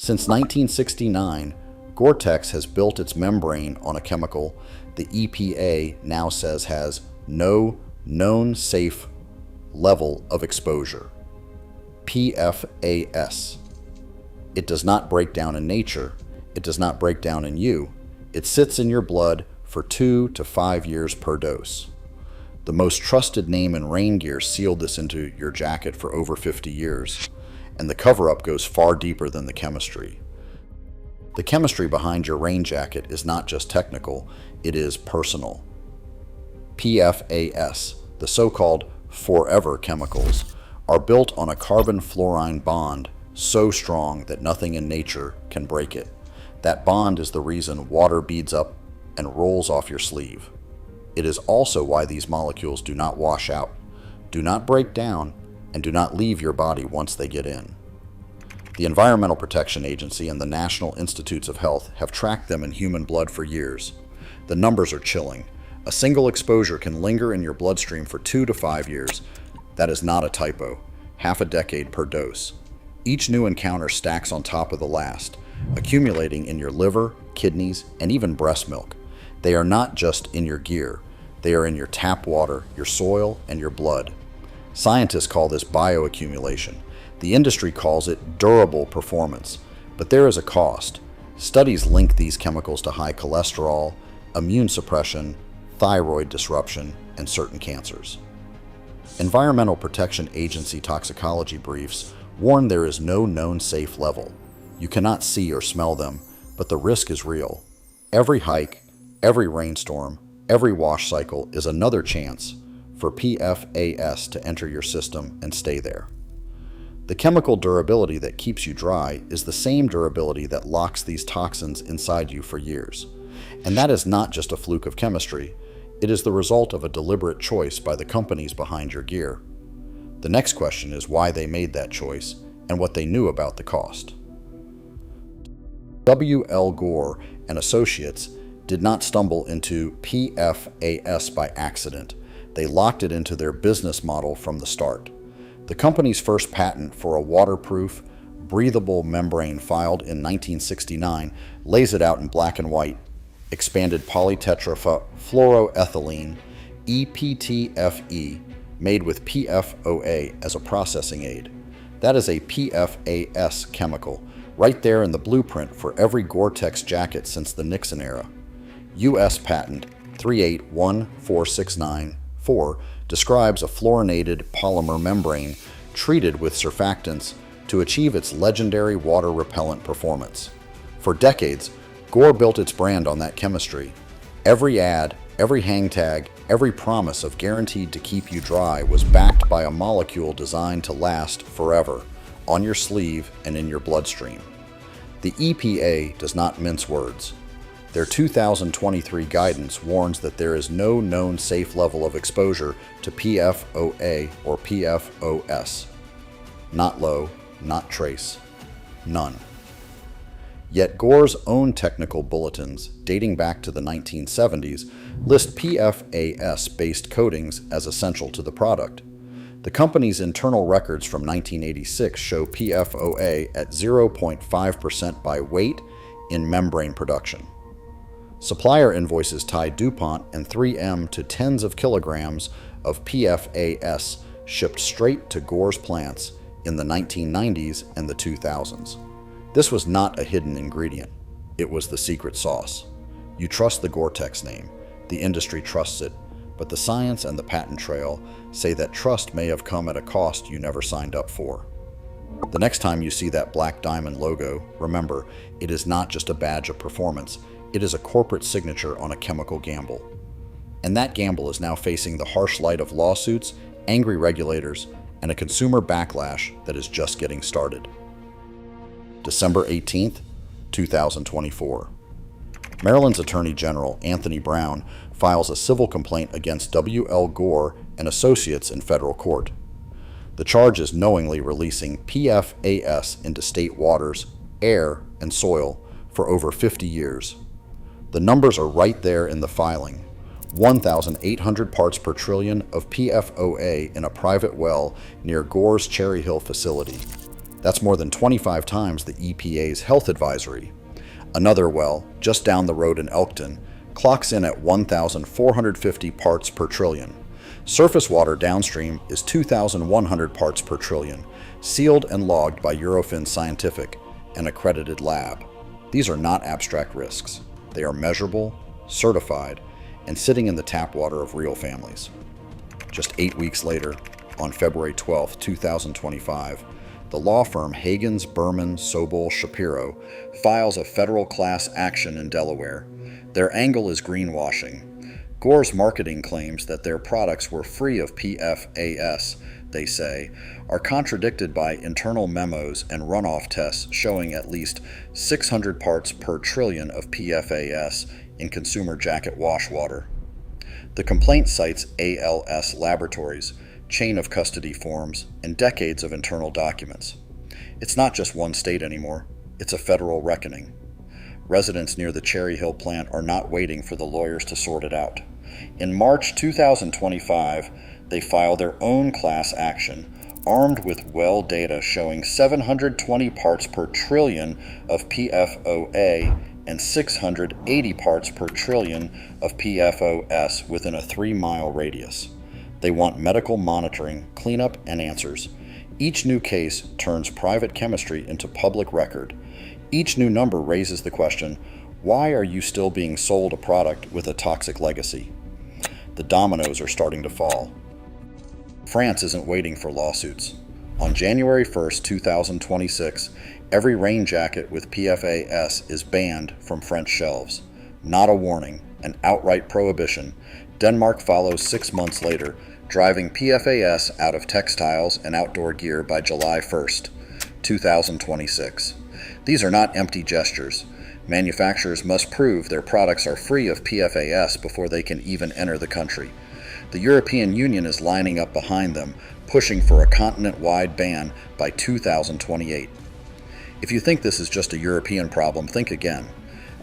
Since 1969, Gore-Tex has built its membrane on a chemical the EPA now says has no known safe level of exposure, PFAS. It does not break down in nature. It does not break down in you. It sits in your blood for 2 to 5 years per dose. The most trusted name in rain gear sealed this into your jacket for over 50 years, and the cover-up goes far deeper than the chemistry. The chemistry behind your rain jacket is not just technical, it is personal. PFAS, the so-called forever chemicals, are built on a carbon-fluorine bond so strong that nothing in nature can break it. That bond is the reason water beads up and rolls off your sleeve. It is also why these molecules do not wash out, do not break down, and do not leave your body once they get in. The Environmental Protection Agency and the National Institutes of Health have tracked them in human blood for years. The numbers are chilling. A single exposure can linger in your bloodstream for 2 to 5 years. That is not a typo. Half a decade per dose. Each new encounter stacks on top of the last, accumulating in your liver, kidneys, and even breast milk. They are not just in your gear. They are in your tap water, your soil, and your blood. Scientists call this bioaccumulation. The industry calls it durable performance. But there is a cost. Studies link these chemicals to high cholesterol, immune suppression, thyroid disruption, and certain cancers. Environmental Protection Agency toxicology briefs warn there is no known safe level. You cannot see or smell them, but the risk is real. Every hike, every rainstorm, every wash cycle is another chance for PFAS to enter your system and stay there. The chemical durability that keeps you dry is the same durability that locks these toxins inside you for years. And that is not just a fluke of chemistry. It is the result of a deliberate choice by the companies behind your gear. The next question is why they made that choice and what they knew about the cost. W.L. Gore and Associates did not stumble into PFAS by accident. They locked it into their business model from the start. The company's first patent for a waterproof, breathable membrane filed in 1969 lays it out in black and white. Expanded polytetrafluoroethylene, EPTFE, made with PFOA as a processing aid. That is a PFAS chemical, right there in the blueprint for every Gore-Tex jacket since the Nixon era. U.S. Patent 3814694 describes a fluorinated polymer membrane treated with surfactants to achieve its legendary water repellent performance. For decades, Gore built its brand on that chemistry. Every ad, every hang tag, every promise of guaranteed to keep you dry was backed by a molecule designed to last forever, on your sleeve and in your bloodstream. The EPA does not mince words. Their 2023 guidance warns that there is no known safe level of exposure to PFOA or PFOS. Not low, not trace, none. Yet Gore's own technical bulletins, dating back to the 1970s, list PFAS-based coatings as essential to the product. The company's internal records from 1986 show PFOA at 0.5% by weight in membrane production. Supplier invoices tie DuPont and 3M to tens of kilograms of PFAS shipped straight to Gore's plants in the 1990s and the 2000s. This was not a hidden ingredient. It was the secret sauce. You trust the Gore-Tex name. The industry trusts it. But the science and the patent trail say that trust may have come at a cost you never signed up for. The next time you see that black diamond logo, remember, it is not just a badge of performance. It is a corporate signature on a chemical gamble. And that gamble is now facing the harsh light of lawsuits, angry regulators, and a consumer backlash that is just getting started. December 18th, 2024. Maryland's Attorney General Anthony Brown files a civil complaint against W.L. Gore and Associates in federal court. The charge is knowingly releasing PFAS into state waters, air, and soil for over 50 years. The numbers are right there in the filing. 1,800 parts per trillion of PFOA in a private well near Gore's Cherry Hill facility. That's more than 25 times the EPA's health advisory. Another well, just down the road in Elkton, clocks in at 1,450 parts per trillion. Surface water downstream is 2,100 parts per trillion, sealed and logged by Eurofins Scientific, an accredited lab. These are not abstract risks. They are measurable, certified, and sitting in the tap water of real families. Just 8 weeks later, on February 12, 2025, the law firm Hagens, Berman, Sobol, Shapiro files a federal class action in Delaware. Their angle is greenwashing. Gore's marketing claims that their products were free of PFAS, they say, are contradicted by internal memos and runoff tests showing at least 600 parts per trillion of PFAS in consumer jacket wash water. The complaint cites ALS Laboratories, chain of custody forms, and decades of internal documents. It's not just one state anymore, it's a federal reckoning. Residents near the Cherry Hill plant are not waiting for the lawyers to sort it out. In March 2025, they filed their own class action, armed with well data showing 720 parts per trillion of PFOA and 680 parts per trillion of PFOS within a 3-mile radius. They want medical monitoring, cleanup, and answers. Each new case turns private chemistry into public record. Each new number raises the question, why are you still being sold a product with a toxic legacy? The dominoes are starting to fall. France isn't waiting for lawsuits. On January 1, 2026, every rain jacket with PFAS is banned from French shelves. Not a warning, an outright prohibition. Denmark follows 6 months later, driving PFAS out of textiles and outdoor gear by July 1st, 2026. These are not empty gestures. Manufacturers must prove their products are free of PFAS before they can even enter the country. The European Union is lining up behind them, pushing for a continent-wide ban by 2028. If you think this is just a European problem, think again.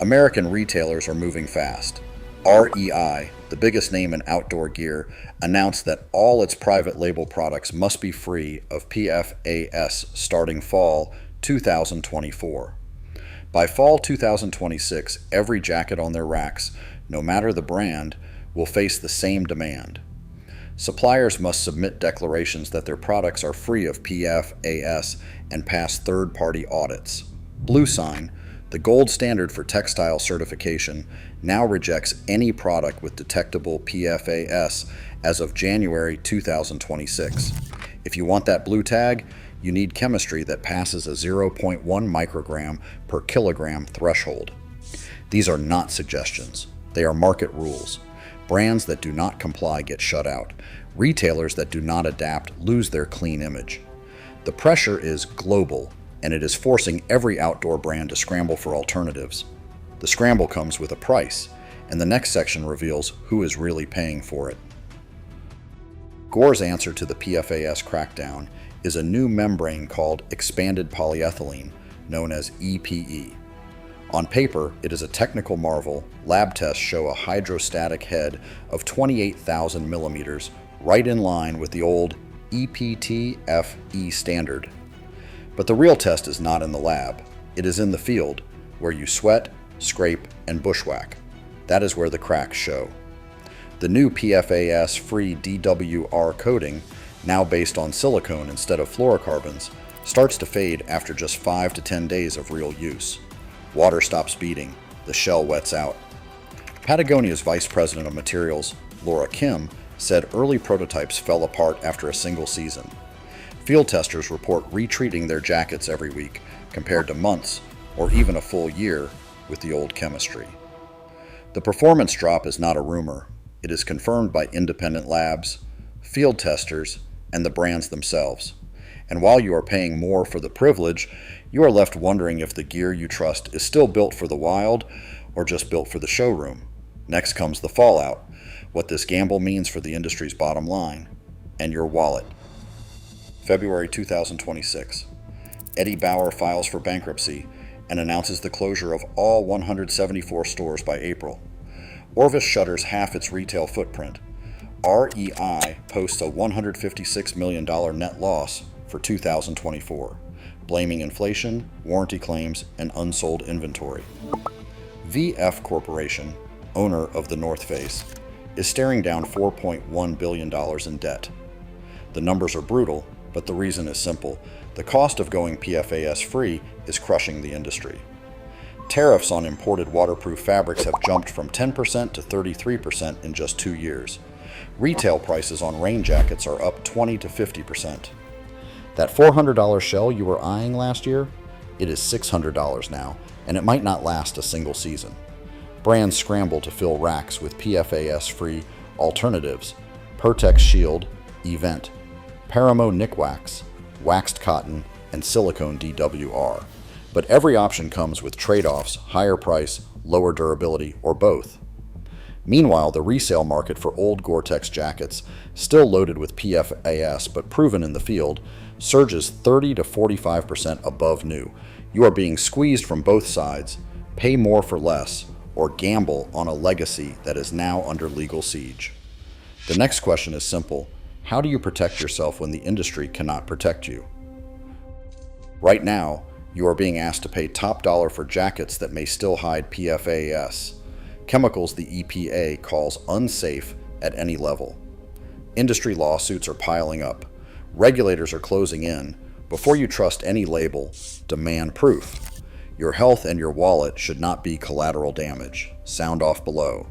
American retailers are moving fast. REI, the biggest name in outdoor gear, announced that all its private label products must be free of PFAS starting fall 2024. By fall 2026, every jacket on their racks, no matter the brand, will face the same demand. Suppliers must submit declarations that their products are free of PFAS and pass third-party audits. BlueSign, the gold standard for textile certification, now rejects any product with detectable PFAS as of January 2026. If you want that blue tag, you need chemistry that passes a 0.1 microgram per kilogram threshold. These are not suggestions. They are market rules. Brands that do not comply get shut out. Retailers that do not adapt lose their clean image. The pressure is global, and it is forcing every outdoor brand to scramble for alternatives. The scramble comes with a price, and the next section reveals who is really paying for it. Gore's answer to the PFAS crackdown is a new membrane called expanded polyethylene, known as EPE. On paper, it is a technical marvel. Lab tests show a hydrostatic head of 28,000 millimeters, right in line with the old EPTFE standard. But the real test is not in the lab. It is in the field, where you sweat, scrape, and bushwhack. That is where the cracks show. The new PFAS-free DWR coating, now based on silicone instead of fluorocarbons, starts to fade after just 5 to 10 days of real use. Water stops beating, the shell wets out. Patagonia's Vice President of Materials, Laura Kim, said early prototypes fell apart after a single season. Field testers report retreating their jackets every week, compared to months or even a full year with the old chemistry. The performance drop is not a rumor. It is confirmed by independent labs, field testers, and the brands themselves. And while you are paying more for the privilege, you are left wondering if the gear you trust is still built for the wild or just built for the showroom. Next comes the fallout, what this gamble means for the industry's bottom line, and your wallet. February 2026. Eddie Bauer files for bankruptcy and announces the closure of all 174 stores by April. Orvis shutters half its retail footprint. REI posts a $156 million net loss for 2024. blaming inflation, warranty claims, and unsold inventory. VF Corporation, owner of the North Face, is staring down $4.1 billion in debt. The numbers are brutal, but the reason is simple. The cost of going PFAS-free is crushing the industry. Tariffs on imported waterproof fabrics have jumped from 10% to 33% in just 2 years. Retail prices on rain jackets are up 20 to 50%. That $400 shell you were eyeing last year? It is $600 now, and it might not last a single season. Brands scramble to fill racks with PFAS-free alternatives: Gore-Tex Shield, Event, Paramo Nikwax, waxed cotton, and silicone DWR. But every option comes with trade-offs: higher price, lower durability, or both. Meanwhile, the resale market for old Gore-Tex jackets, still loaded with PFAS but proven in the field, surges 30 to 45% above new. You are being squeezed from both sides: pay more for less, or gamble on a legacy that is now under legal siege. The next question is simple: how do you protect yourself when the industry cannot protect you? Right now, you are being asked to pay top dollar for jackets that may still hide PFAS, chemicals the EPA calls unsafe at any level. Industry lawsuits are piling up. Regulators are closing in. Before you trust any label, demand proof. Your health and your wallet should not be collateral damage. Sound off below.